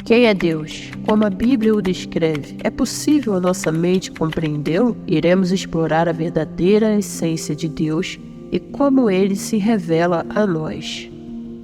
Quem é Deus? Como a Bíblia o descreve? É possível a nossa mente compreendê-lo? Iremos explorar a verdadeira essência de Deus e como ele se revela a nós.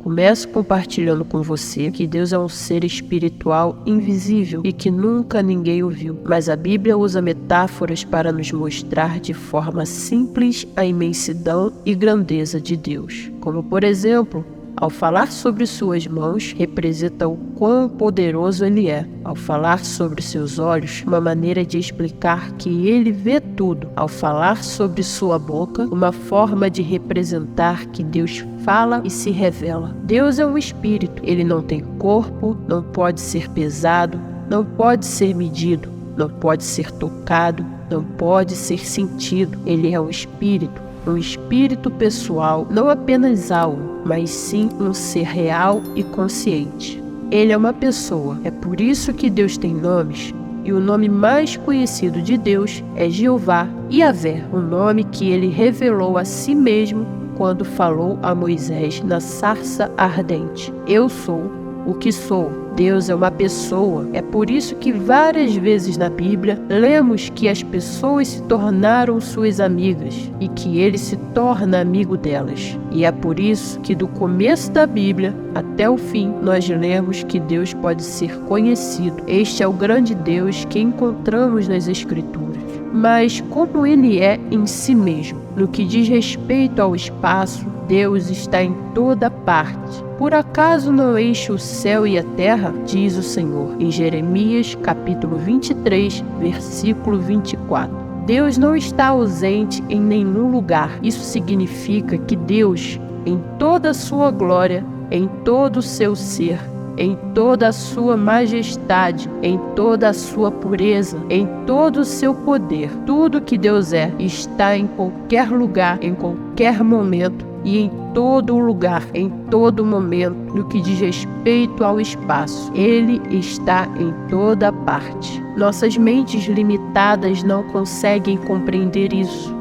Começo compartilhando com você que Deus é um ser espiritual invisível e que nunca ninguém o viu. Mas a Bíblia usa metáforas para nos mostrar de forma simples a imensidão e grandeza de Deus. Como, por exemplo, ao falar sobre suas mãos, representa o quão poderoso ele é. Ao falar sobre seus olhos, uma maneira de explicar que ele vê tudo. Ao falar sobre sua boca, uma forma de representar que Deus fala e se revela. Deus é um espírito. Ele não tem corpo, não pode ser pesado, não pode ser medido, não pode ser tocado, não pode ser sentido. Ele é um espírito pessoal, não apenas algo, mas sim um ser real e consciente. Ele é uma pessoa. É por isso que Deus tem nomes, e o nome mais conhecido de Deus é Jeová, Yahvé, o nome que ele revelou a si mesmo quando falou a Moisés na sarça ardente. Eu sou o que sou. Deus é uma pessoa. É por isso que várias vezes na Bíblia lemos que as pessoas se tornaram suas amigas e que ele se torna amigo delas. E é por isso que do começo da Bíblia até o fim nós lemos que Deus pode ser conhecido. Este é o grande Deus que encontramos nas Escrituras. Mas como ele é em si mesmo? No que diz respeito ao espaço, Deus está em toda parte. Por acaso não enche o céu e a terra? Diz o Senhor, em Jeremias capítulo 23, versículo 24. Deus não está ausente em nenhum lugar. Isso significa que Deus, em toda a sua glória, em todo o seu ser, em toda a sua majestade, em toda a sua pureza, em todo o seu poder, tudo que Deus é, está em qualquer lugar, em qualquer momento e em todo lugar, em todo momento, no que diz respeito ao espaço. Ele está em toda parte. Nossas mentes limitadas não conseguem compreender isso.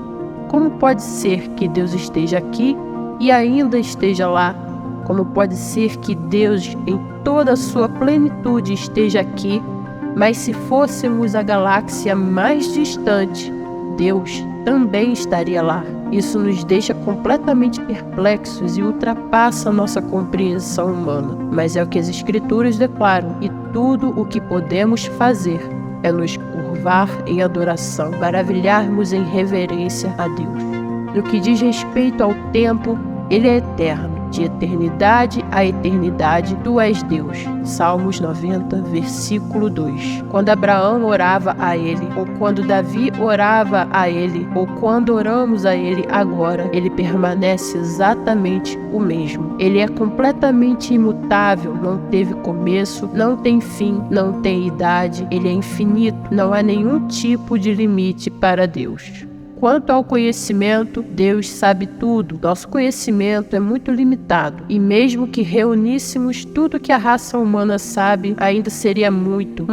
Como pode ser que Deus esteja aqui e ainda esteja lá? Como pode ser que Deus, em toda a sua plenitude, esteja aqui, mas se fôssemos a galáxia mais distante, Deus também estaria lá? Isso nos deixa completamente perplexos e ultrapassa a nossa compreensão humana. Mas é o que as Escrituras declaram, e tudo o que podemos fazer é nos curvar em adoração, maravilharmos em reverência a Deus. No que diz respeito ao tempo, ele é eterno. De eternidade a eternidade, tu és Deus. Salmos 90, versículo 2. Quando Abraão orava a ele, ou quando Davi orava a ele, ou quando oramos a ele agora, ele permanece exatamente o mesmo. Ele é completamente imutável, não teve começo, não tem fim, não tem idade, ele é infinito, não há nenhum tipo de limite para Deus. Quanto ao conhecimento, Deus sabe tudo. Nosso conhecimento é muito limitado. E mesmo que reuníssemos tudo que a raça humana sabe, ainda seria muito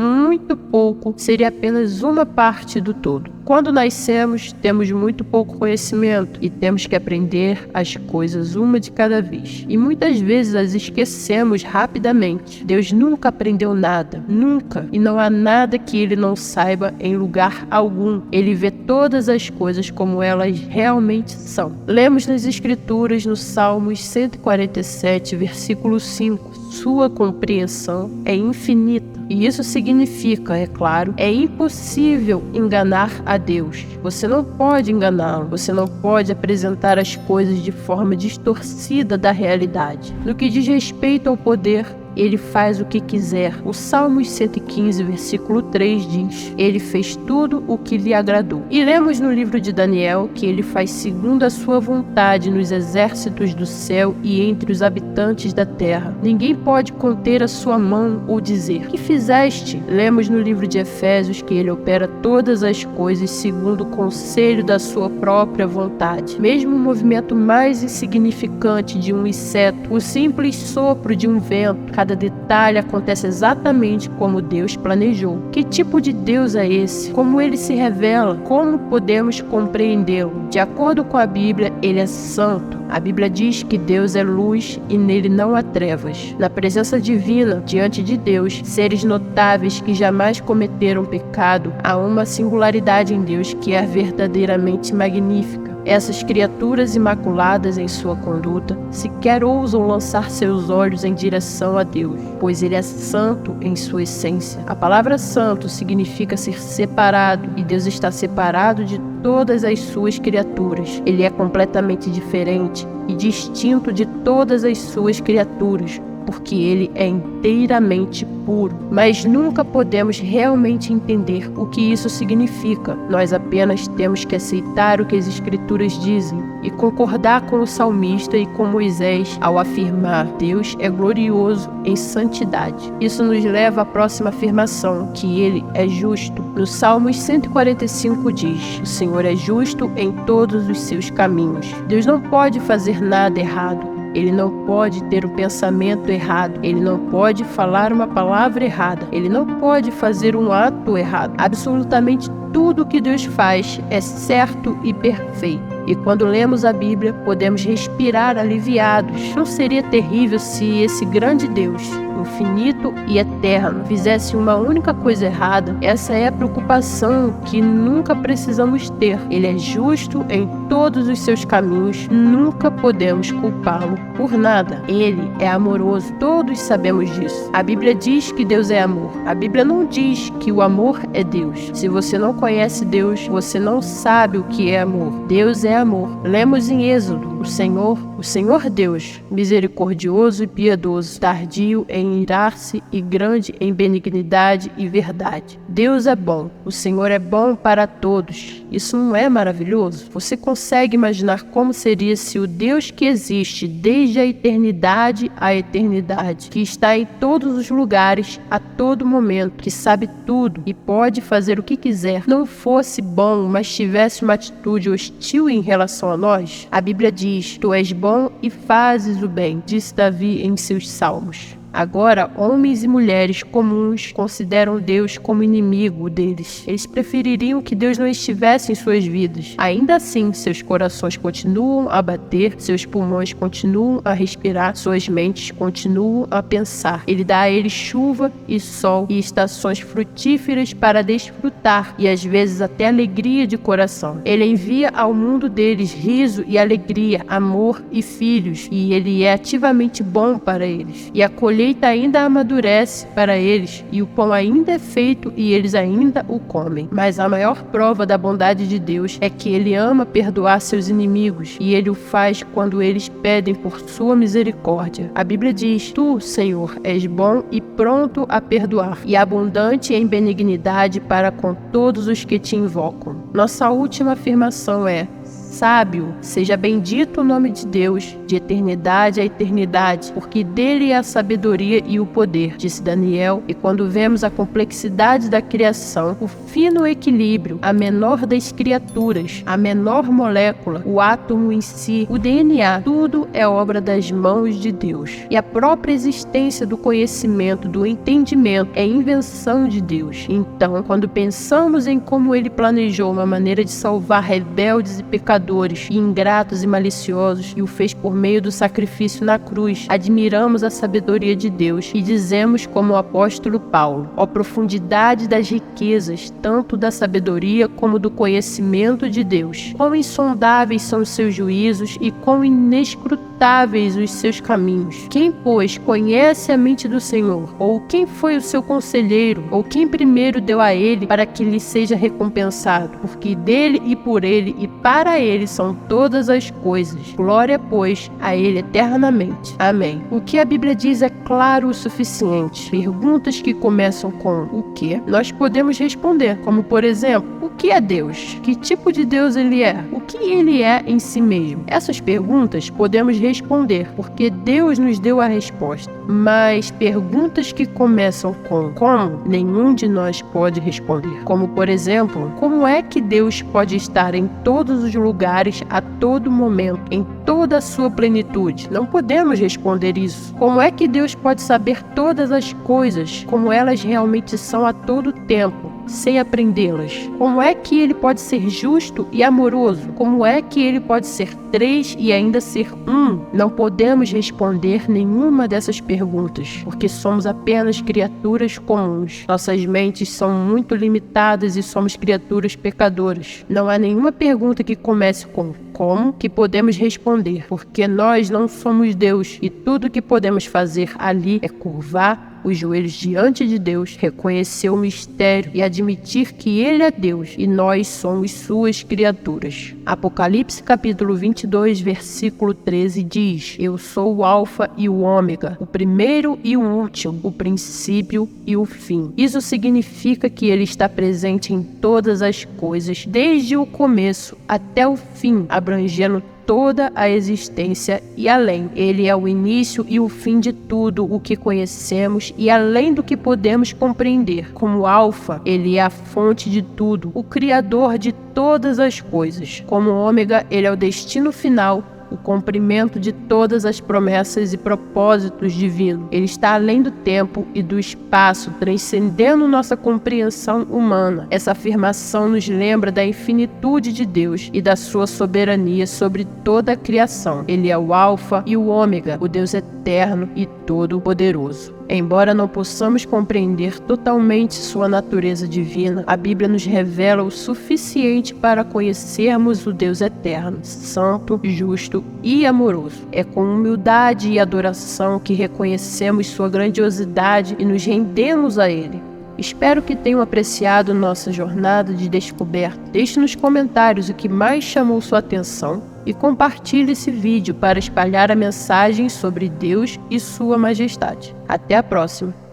pouco. Seria apenas uma parte do todo. Quando nascemos, temos muito pouco conhecimento e temos que aprender as coisas uma de cada vez. E muitas vezes as esquecemos rapidamente. Deus nunca aprendeu nada, nunca. E não há nada que ele não saiba em lugar algum. Ele vê todas as coisas como elas realmente são. Lemos nas Escrituras, no Salmos 147, versículo 5. Sua compreensão é infinita. E isso significa, é claro, é impossível enganar a Deus. Você não pode enganá-lo. Você não pode apresentar as coisas de forma distorcida da realidade. No que diz respeito ao poder, ele faz o que quiser. O Salmos 115, versículo 3 diz: ele fez tudo o que lhe agradou. E lemos no livro de Daniel que ele faz segundo a sua vontade nos exércitos do céu e entre os habitantes da terra. Ninguém pode conter a sua mão ou dizer: que fizeste? Lemos no livro de Efésios que ele opera todas as coisas segundo o conselho da sua própria vontade. Mesmo o movimento mais insignificante de um inseto, o simples sopro de um vento, Cada detalhe acontece exatamente como Deus planejou. Que tipo de Deus é esse? Como ele se revela? Como podemos compreendê-lo? De acordo com a Bíblia, ele é santo. A Bíblia diz que Deus é luz e nele não há trevas. Na presença divina, diante de Deus, seres notáveis que jamais cometeram pecado, há uma singularidade em Deus que é verdadeiramente magnífica. Essas criaturas imaculadas em sua conduta sequer ousam lançar seus olhos em direção a Deus, pois ele é santo em sua essência. A palavra santo significa ser separado, e Deus está separado de todas as suas criaturas. Ele é completamente diferente e distinto de todas as suas criaturas, porque ele é inteiramente puro. Mas nunca podemos realmente entender o que isso significa. Nós apenas temos que aceitar o que as Escrituras dizem e concordar com o salmista e com Moisés ao afirmar: Deus é glorioso em santidade. Isso nos leva à próxima afirmação, que ele é justo. No Salmos 145 diz: o Senhor é justo em todos os seus caminhos. Deus não pode fazer nada errado. Ele não pode ter um pensamento errado. Ele não pode falar uma palavra errada. Ele não pode fazer um ato errado. Absolutamente tudo que Deus faz é certo e perfeito. E quando lemos a Bíblia, podemos respirar aliviados. Não seria terrível se esse grande Deus, infinito e eterno, fizesse uma única coisa errada? Essa é a preocupação que nunca precisamos ter. Ele é justo em todos os seus caminhos. Nunca podemos culpá-lo por nada. Ele é amoroso. Todos sabemos disso. A Bíblia diz que Deus é amor. A Bíblia não diz que o amor é Deus. Se você não conhece Deus, você não sabe o que é amor. Deus é amor. Lemos em Êxodo: o Senhor Deus, misericordioso e piedoso, tardio em irar-se e grande em benignidade e verdade. Deus é bom. O Senhor é bom para todos. Isso não é maravilhoso? Você consegue imaginar como seria se o Deus que existe desde a eternidade à eternidade, que está em todos os lugares, a todo momento, que sabe tudo e pode fazer o que quiser, não fosse bom, mas tivesse uma atitude hostil em relação a nós? A Bíblia diz: tu és bom e fazes o bem, disse Davi em seus salmos. Agora, homens e mulheres comuns consideram Deus como inimigo deles. Eles prefeririam que Deus não estivesse em suas vidas. Ainda assim, seus corações continuam a bater, seus pulmões continuam a respirar, suas mentes continuam a pensar. Ele dá a eles chuva e sol e estações frutíferas para desfrutar, e às vezes até alegria de coração. Ele envia ao mundo deles riso e alegria, amor e filhos, e ele é ativamente bom para eles. E a colheita ainda amadurece para eles, e o pão ainda é feito e eles ainda o comem. Mas a maior prova da bondade de Deus é que ele ama perdoar seus inimigos, e ele o faz quando eles pedem por sua misericórdia. A Bíblia diz: tu, Senhor, és bom e pronto a perdoar, e abundante em benignidade para com todos os que te invocam. Nossa última afirmação é: sábio, seja bendito o nome de Deus, de eternidade a eternidade, porque dele é a sabedoria e o poder, disse Daniel. E quando vemos a complexidade da criação, o fino equilíbrio, a menor das criaturas, a menor molécula, o átomo em si, o DNA, tudo é obra das mãos de Deus. E a própria existência do conhecimento, do entendimento, é invenção de Deus. Então, quando pensamos em como ele planejou uma maneira de salvar rebeldes e pecadores, ingratos e maliciosos, e o fez por meio do sacrifício na cruz, admiramos a sabedoria de Deus e dizemos como o apóstolo Paulo: ó profundidade das riquezas, tanto da sabedoria como do conhecimento de Deus. Quão insondáveis são os seus juízos e quão inescrutáveis os seus caminhos. Quem, pois, conhece a mente do Senhor? Ou quem foi o seu conselheiro? Ou quem primeiro deu a ele para que lhe seja recompensado? Porque dele e por ele e para ele são todas as coisas. Glória, pois, a ele eternamente. Amém. O que a Bíblia diz é claro o suficiente. Perguntas que começam com o que, nós podemos responder, como por exemplo: o que é Deus? Que tipo de Deus ele é? O que ele é em si mesmo? Essas perguntas podemos responder, porque Deus nos deu a resposta. Mas perguntas que começam com como, nenhum de nós pode responder. Como, por exemplo, como é que Deus pode estar em todos os lugares, a todo momento, em toda a sua plenitude? Não podemos responder isso. Como é que Deus pode saber todas as coisas, como elas realmente são a todo tempo, sem aprendê-las? Como é que Ele pode ser justo e amoroso? Como é que Ele pode ser 3 e ainda ser 1? Não podemos responder nenhuma dessas perguntas, porque somos apenas criaturas comuns. Nossas mentes são muito limitadas e somos criaturas pecadoras. Não há nenhuma pergunta que comece com como que podemos responder, porque nós não somos Deus e tudo que podemos fazer ali é curvar os joelhos diante de Deus, reconhecer o mistério e admitir que Ele é Deus e nós somos suas criaturas. Apocalipse capítulo 22, versículo 13 diz: Eu sou o Alfa e o Ômega, o primeiro e o último, o princípio e o fim. Isso significa que Ele está presente em todas as coisas, desde o começo até o fim, abrangendo toda a existência e além. Ele é o início e o fim de tudo o que conhecemos e além do que podemos compreender. Como Alfa, Ele é a fonte de tudo, o Criador de todas as coisas. Como Ômega, Ele é o destino final, o cumprimento de todas as promessas e propósitos divinos. Ele está além do tempo e do espaço, transcendendo nossa compreensão humana. Essa afirmação nos lembra da infinitude de Deus e da sua soberania sobre toda a criação. Ele é o Alfa e o Ômega, o Deus eterno e todo-poderoso. Embora não possamos compreender totalmente sua natureza divina, a Bíblia nos revela o suficiente para conhecermos o Deus eterno, santo, justo e amoroso. É com humildade e adoração que reconhecemos sua grandiosidade e nos rendemos a Ele. Espero que tenham apreciado nossa jornada de descoberta. Deixe nos comentários o que mais chamou sua atenção e compartilhe esse vídeo para espalhar a mensagem sobre Deus e sua majestade. Até a próxima!